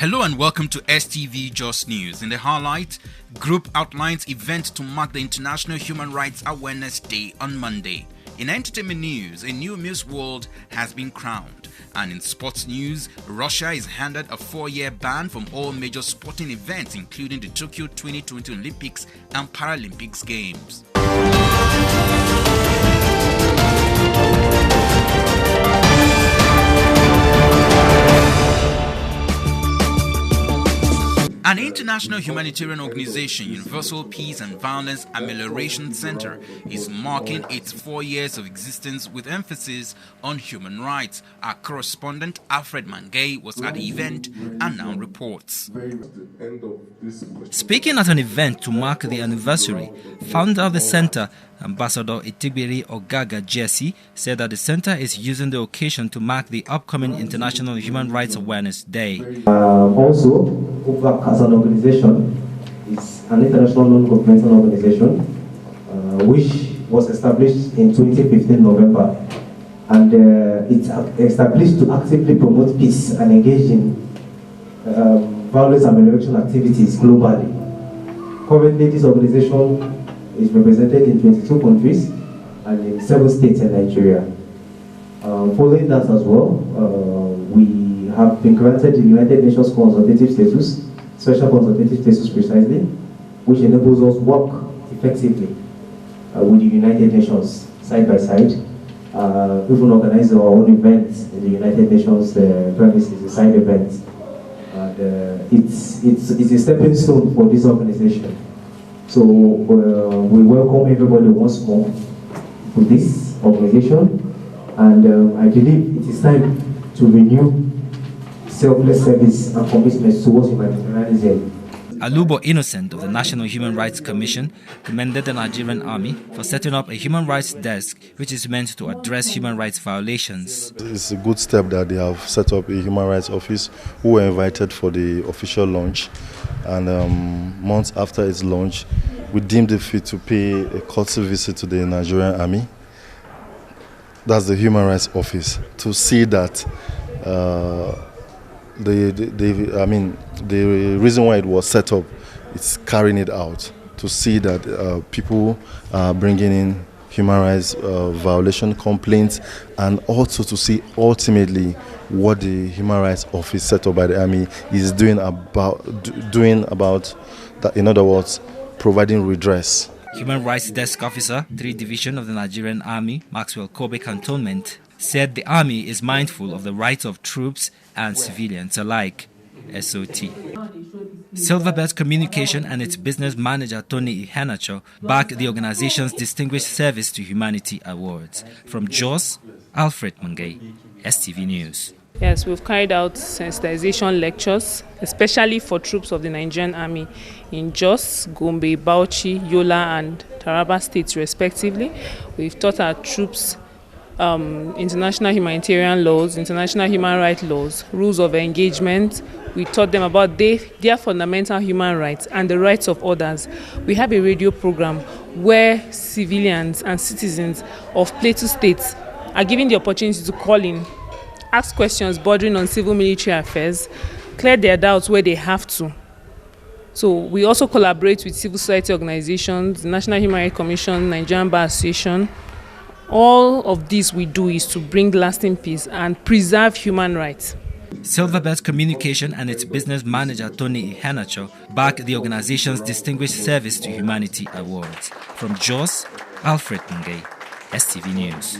Hello and welcome to STV Just News. In the highlight, group outlines event to mark the International Human Rights Awareness Day on Monday. In entertainment news, a new Miss World has been crowned. And in sports news, Russia is handed a 4-year ban from all major sporting events, including the Tokyo 2020 Olympics and Paralympics Games. An international humanitarian organization, Universal Peace and Violence Amelioration Center, is marking its 4 years of existence with emphasis on human rights. Our correspondent Alfred Mangay was at the event and now reports. Speaking at an event to mark the anniversary, founder of the center, Ambassador Itigbiri Ogaga Jesse, said that the center is using the occasion to mark the upcoming International Human Rights Awareness Day. Also, UPVAC as an organization is an international non-governmental organization which was established in 2015 November, and it's established to actively promote peace and engage in violence amelioration activities globally. Currently, this organization is represented in 22 countries and in 7 states in Nigeria. Following that as well, we have been granted the United Nations consultative status, special consultative status precisely, which enables us to work effectively with the United Nations side by side. We even organize our own events in the United Nations premises, a side event. And it's a stepping stone for this organization. So we welcome everybody once more to this organization, and I believe it is time to renew selfless service and commitment towards humanitarianism. Alubo Innocent of the National Human Rights Commission commended the Nigerian Army for setting up a human rights desk which is meant to address human rights violations. It's a good step that they have set up a human rights office, who were invited for the official launch, and months after its launch we deemed it fit to pay a courtesy visit to the Nigerian Army. That's the human rights office, to see that the reason why it was set up, it's carrying it out, to see that people are bringing in human rights violation complaints, and also to see ultimately what the human rights office set up by the Army is doing about that, in other words, providing redress. Human Rights Desk Officer, 3rd Division of the Nigerian Army, Maxwell Kobe Cantonment, said the Army is mindful of the rights of troops and civilians alike. SOT. Silverbird Communication and its business manager Tony Iheanacho backed the organization's Distinguished Service to Humanity Awards. From Jos, Alfred Mangay, STV News. Yes, we've carried out sensitization lectures, especially for troops of the Nigerian Army in Jos, Gombe, Bauchi, Yola and Taraba states respectively. We've taught our troops international humanitarian laws, international human rights laws, rules of engagement. We taught them about their fundamental human rights and the rights of others. We have a radio program where civilians and citizens of Plateau states are given the opportunity to call in, ask questions bordering on civil military affairs, clear their doubts where they have to. So we also collaborate with civil society organizations, the National Human Rights Commission, Nigerian Bar Association. All of this we do is to bring lasting peace and preserve human rights. Silverbird Communication and its business manager Tony Iheanacho backed the organization's Distinguished Service to Humanity Awards. From Jos, Alfred Mangay, STV News.